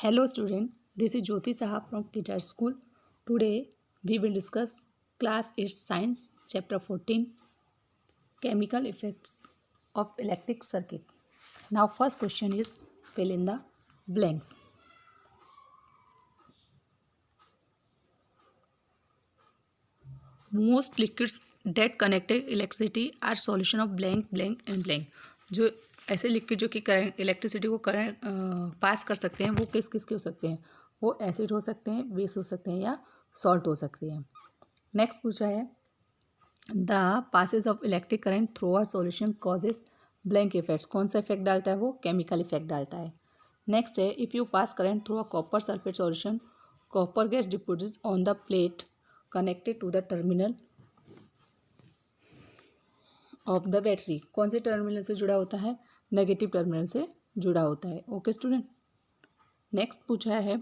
Hello student, this is Jyoti Saha from Teacher School. Today we will discuss class 8 science chapter 14 chemical effects of electric circuit. Now first question is fill in the blanks. Most liquids that connected electricity are solution of blank blank and blank. जो ऐसे liquid जो कि current electricity को current pass कर सकते हैं वो किस किस के हो सकते हैं। वो एसिड हो सकते हैं, बेस हो सकते हैं या सॉल्ट हो सकते हैं। नेक्स्ट पूछा है the passage of electric current through a solution causes blank effects. कौन सा इफेक्ट डालता है? वो केमिकल इफेक्ट डालता है। नेक्स्ट है if you pass current through a copper sulphate solution copper gets deposit on the plate connected to the terminal of the battery. कौन से टर्मिनल से जुड़ा होता है? नेगेटिव टर्मिनल से जुड़ा होता है। Okay student. नेक्स्ट पूछा है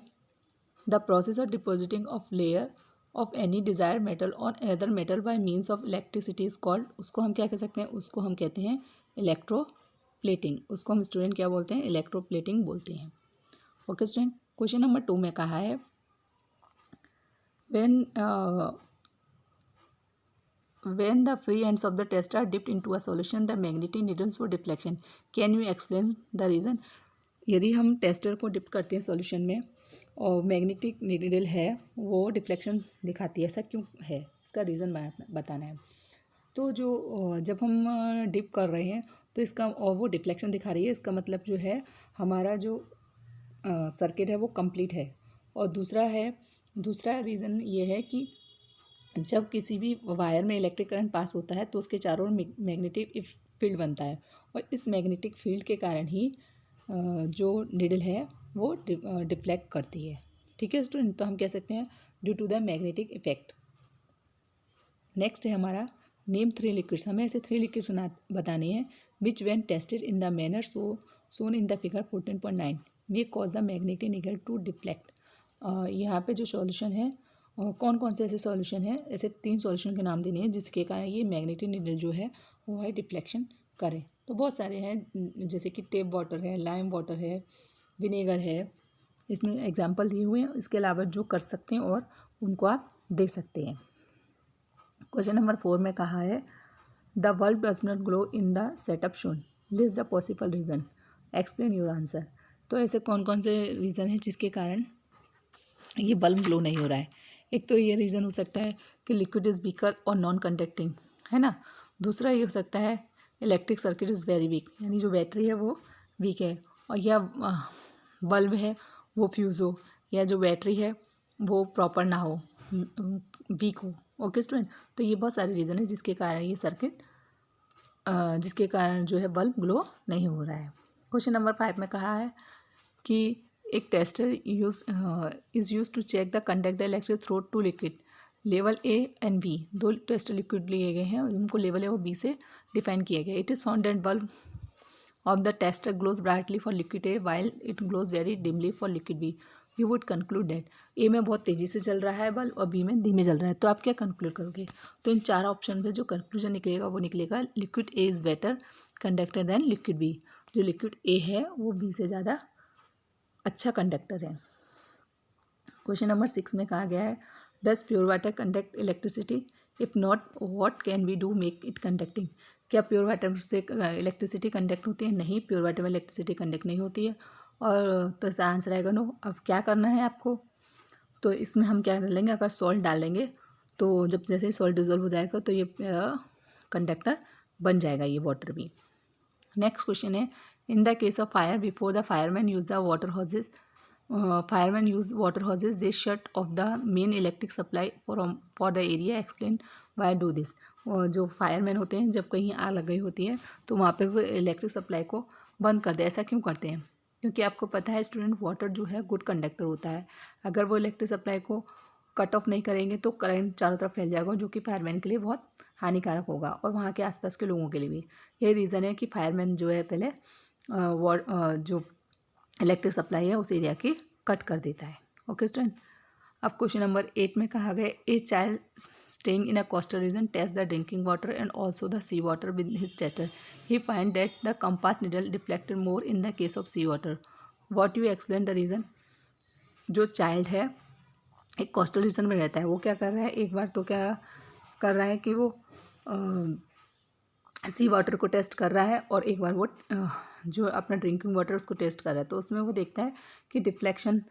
the process of depositing of layer of any desire metal on another metal by means of electricity is called. उसको हम क्या कह सकते हैं? उसको हम कहते हैं इलेक्ट्रोप्लेटिंग। उसको हम स्टूडेंट क्या बोलते हैं? इलेक्ट्रोप्लेटिंग बोलते हैं। Okay student. क्वेश्चन नंबर 2 में कहा है when the free ends of the test are dipped into a solution the magnetic needles for deflection. Can you explain the reason? यदि हम टेस्टर को डिप करते हैं सॉल्यूशन में और मैग्नेटिक नीडल है वो डिफ्लेक्शन दिखाती है, ऐसा क्यों है? इसका रीज़न बताना है। तो जो जब हम डिप कर रहे हैं तो इसका और वो डिफ्लेक्शन दिखा रही है, इसका मतलब जो है हमारा जो सर्किट है वो कंप्लीट है। और दूसरा रीज़न ये है कि जब किसी भी वायर में इलेक्ट्रिक करंट पास होता है तो उसके चारों ओर मैग्नेटिक फील्ड बनता है और इस मैग्नेटिक फील्ड के कारण ही जो निडल है वो डिफ्लेक्ट करती है। ठीक है स्टूडेंट। तो हम कह सकते हैं due to the magnetic effect. Next है हमारा नेम 3 लिक्विड्स। हमें ऐसे 3 लिक्विड्स बताने हैं which when tested in the manner shown in the figure 14.9 may cause the magnetic needle to deflect. यहाँ पे जो सॉल्यूशन है कौन कौन से ऐसे सॉल्यूशन है? ऐसे 3 सॉल्यूशन के नाम देने हैं जिसके कारण ये मैग्नेटिक निडल जो है वो है डिफ्लेक्शन करे। तो बहुत सारे हैं जैसे कि टेप वाटर है, लाइम वाटर है, विनेगर है, इसमें एग्जांपल दिए हुए हैं। इसके अलावा जो कर सकते हैं और उनको आप दे सकते हैं। क्वेश्चन नंबर 4 में कहा है the bulb does not glow in the setup shown, list the possible reason, explain your answer. तो ऐसे कौन कौन से रीज़न है जिसके कारण ये बल्ब ग्लो नहीं हो रहा है? एक तो ये रीज़न हो सकता है कि लिक्विड इज़ वीकर और नॉन कंडक्टिंग, है ना। दूसरा ये हो सकता है electric circuit is very weak, यानी जो बैटरी है वो वीक है, और या बल्ब है वो फ्यूज़ हो, या जो बैटरी है वो प्रॉपर ना हो, वीक हो। Okay student. तो ये बहुत सारे रीज़न है जिसके कारण ये सर्किट जिसके कारण जो है बल्ब ग्लो नहीं हो रहा है। क्वेश्चन नंबर 5 में कहा है कि एक tester is use to check the conduct the electric through 2 liquid लेवल A and B. 2 test liquid लिए गए हैं और उनको लेवल ए और बी से डिफाइन किया गया। It is found that bulb of the tester glows brightly for liquid A while it glows very dimly for liquid B. You would conclude that A में बहुत तेज़ी से चल रहा है बल्ब और बी में धीमे चल रहा है। तो आप क्या कंक्लूड करोगे? तो इन 4 ऑप्शन में जो कंक्लूजन निकलेगा वो निकलेगा liquid A is better conductor than liquid B. जो लिक्विड ए है वो बी से ज़्यादा अच्छा कंडक्टर है। क्वेश्चन नंबर 6 में कहा गया है does pure water conduct electricity, if not what can we do make it conducting. क्या प्योर वाटर से इलेक्ट्रिसिटी कंडक्ट होती है? नहीं, प्योर वाटर में इलेक्ट्रिसिटी कंडक्ट नहीं होती है। और तो इसका आंसर आएगा नो। अब क्या करना है आपको? तो इसमें हम क्या डालेंगे? अगर सॉल्ट डालेंगे तो जब जैसे सॉल्ट डिजोल्व हो जाएगा तो ये कंडक्टर बन जाएगा ये वाटर भी। नेक्स्ट क्वेश्चन है in the case of fire before the fireman use the water hoses, firemen use water hoses, they shut off the main electric supply for the area, explain why do this। जो fireman होते हैं जब कहीं आग लग गई होती है तो वहाँ पे वो इलेक्ट्रिक सप्लाई को बंद कर दे। ऐसा क्यों करते हैं? क्योंकि आपको पता है स्टूडेंट वाटर जो है गुड कंडक्टर होता है। अगर वो इलेक्ट्रिक सप्लाई को कट ऑफ नहीं करेंगे तो करंट चारों तरफ फैल जाएगा जो कि फायरमैन के लिए बहुत हानिकारक होगा और वहाँ के आसपास के लोगों के लिए भी। यही रीज़न है कि फायरमैन जो है पहले जो इलेक्ट्रिक सप्लाई है उस एरिया की कट कर देता है। Okay student. अब क्वेश्चन नंबर 8 में कहा गया a child staying in a coastal region test the drinking water and also the sea water with his tester, he find that the compass needle deflected more in the case of sea water, what you explain the reason. जो child है एक coastal region में रहता है, वो क्या कर रहा है, एक बार तो क्या कर रहा है कि वो सी वाटर को टेस्ट कर रहा है और एक बार वो जो अपना ड्रिंकिंग वाटर उसको टेस्ट कर रहा है। तो उसमें वो देखता है कि डिफ्लेक्शन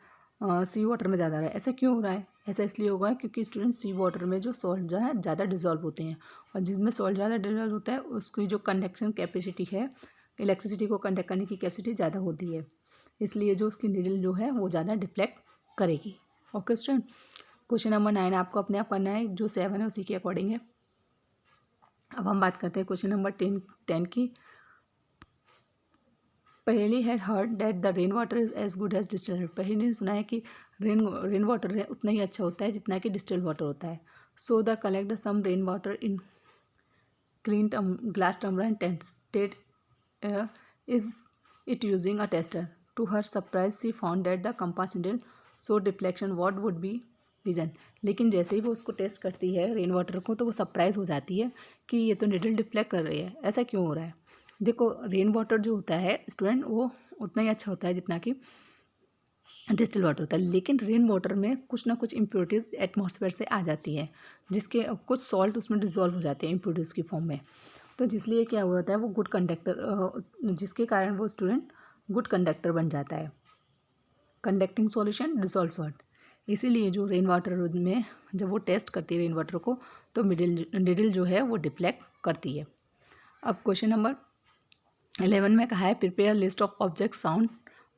सी वाटर में ज़्यादा आ रहा है। ऐसा क्यों हो रहा है? ऐसा इसलिए होगा क्योंकि स्टूडेंट सी वाटर में जो सॉल्ट जो है ज़्यादा डिजॉल्व होते हैं, और जिसमें सॉल्ट ज़्यादा डिजॉल्व होता है उसकी जो कंडक्शन कैपेसिटी है, इलेक्ट्रिसिटी को कंडक्ट करने की कैपेसिटी ज़्यादा होती है, इसलिए जो उसकी नीडल जो है वो ज़्यादा डिफ्लेक्ट करेगी। ओके स्टूडेंट, क्वेश्चन नंबर 9 आपको अपने आप करना है, जो 7 है उसी के अकॉर्डिंग है। अब हम बात करते हैं क्वेश्चन नंबर 10 की। Paheli had heard that the rain water is as good as distilled. Paheli ने सुना है कि रेन वाटर है उतना ही अच्छा होता है जितना कि डिस्टिल्ड वाटर होता है। So the collect some rain water in clean glass tumbler and tested is it using a tester. To her surprise she found that the compass needle so deflection what would be reason. लेकिन जैसे ही वो उसको test करती है rain water को, तो वो surprise हो जाती है कि ये तो नीडल डिफ्लेक्ट कर रही है, ऐसा क्यों हो रहा है। देखो, रेन वाटर जो होता है स्टूडेंट वो उतना ही अच्छा होता है जितना कि डिस्टिल वाटर होता है, लेकिन रेन वाटर में कुछ ना कुछ इम्प्योरिटीज़ एटमॉस्फेयर से आ जाती है, जिसके कुछ सॉल्ट उसमें डिजॉल्व हो जाते हैं इम्प्योरिटीज़ की फॉर्म में। तो जिसलिए क्या होता है वो गुड कंडक्टर, जिसके कारण वो स्टूडेंट गुड कंडक्टर बन जाता है। Conducting solution dissolve salt. इसीलिए जो रेन वाटर में जब वो टेस्ट करती है रेन वाटर को, तो निडल जो है वो डिफ्लेक्ट करती है। अब क्वेश्चन नंबर 11 में कहा है prepare list of object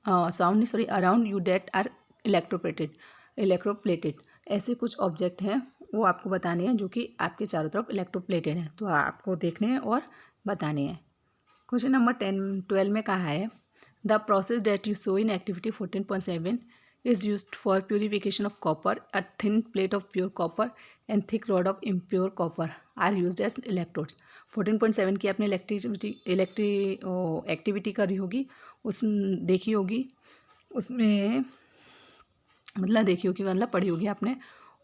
around you that are electroplated. ऐसे कुछ ऑब्जेक्ट हैं वो आपको बताने हैं जो कि आपके चारों तरफ इलेक्ट्रोप्लेटेड हैं, तो आपको देखने हैं और बताने हैं। क्वेश्चन नंबर 12 में कहा है the process that you so in activity 14.7 is used for purification of copper. A thin plate of pure copper and thick rod of impure copper are used as electrodes. 14.7 की आपने activity करी होगी, उस देखी होगी, उसमें मतलब देखी होगी मतलब पढ़ी होगी आपने।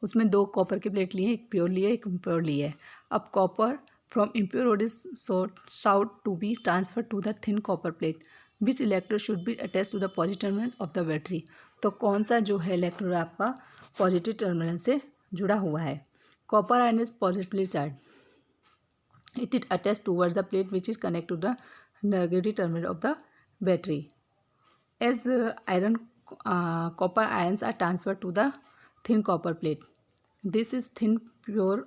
उसमें 2 कॉपर के प्लेट लिए, एक प्योर लिए एक इम्प्योर लिए है। अब copper from impure rod is sought to be transfer to the thin copper plate which electrode should be attach to the positive terminal of the battery. तो कौन सा जो है इलेक्ट्रोड आपका पॉजिटिव टर्मिनल से जुड़ा हुआ है। Copper ion is positively charge, it is attached towards the plate which is connected to the negative terminal of the battery. As copper ions are transferred to the thin copper plate, this is thin pure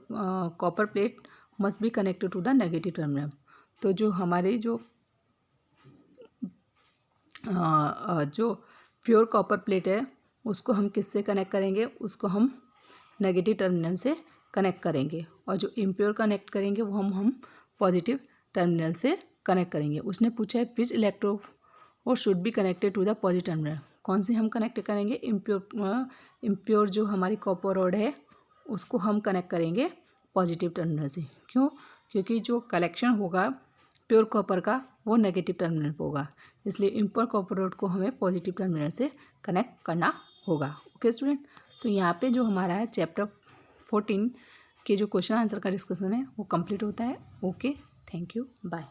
copper plate must be connected to the negative terminal. तो जो हमारी जो pure copper plate है उसको हम किससे connect करेंगे, उसको हम नेगेटिव टर्मिनल से कनेक्ट करेंगे, और जो इम्प्योर कनेक्ट करेंगे वो हम पॉजिटिव टर्मिनल से कनेक्ट करेंगे। उसने पूछा है which electrode should be connected to the positive terminal, कौन से हम कनेक्ट करेंगे। इम्प्योर जो हमारी कॉपर रॉड है उसको हम कनेक्ट करेंगे पॉजिटिव टर्मिनल से। क्यों? क्योंकि जो कलेक्शन होगा प्योर कॉपर का वो नेगेटिव टर्मिनल पर होगा, इसलिए इम्प्योर कॉपर रॉड को हमें पॉजिटिव टर्मिनल से कनेक्ट करना होगा। ओके स्टूडेंट, तो यहाँ पे जो हमारा है चैप्टर 14 के जो क्वेश्चन आंसर का डिस्कशन है वो कंप्लीट होता है। Okay, thank you, bye.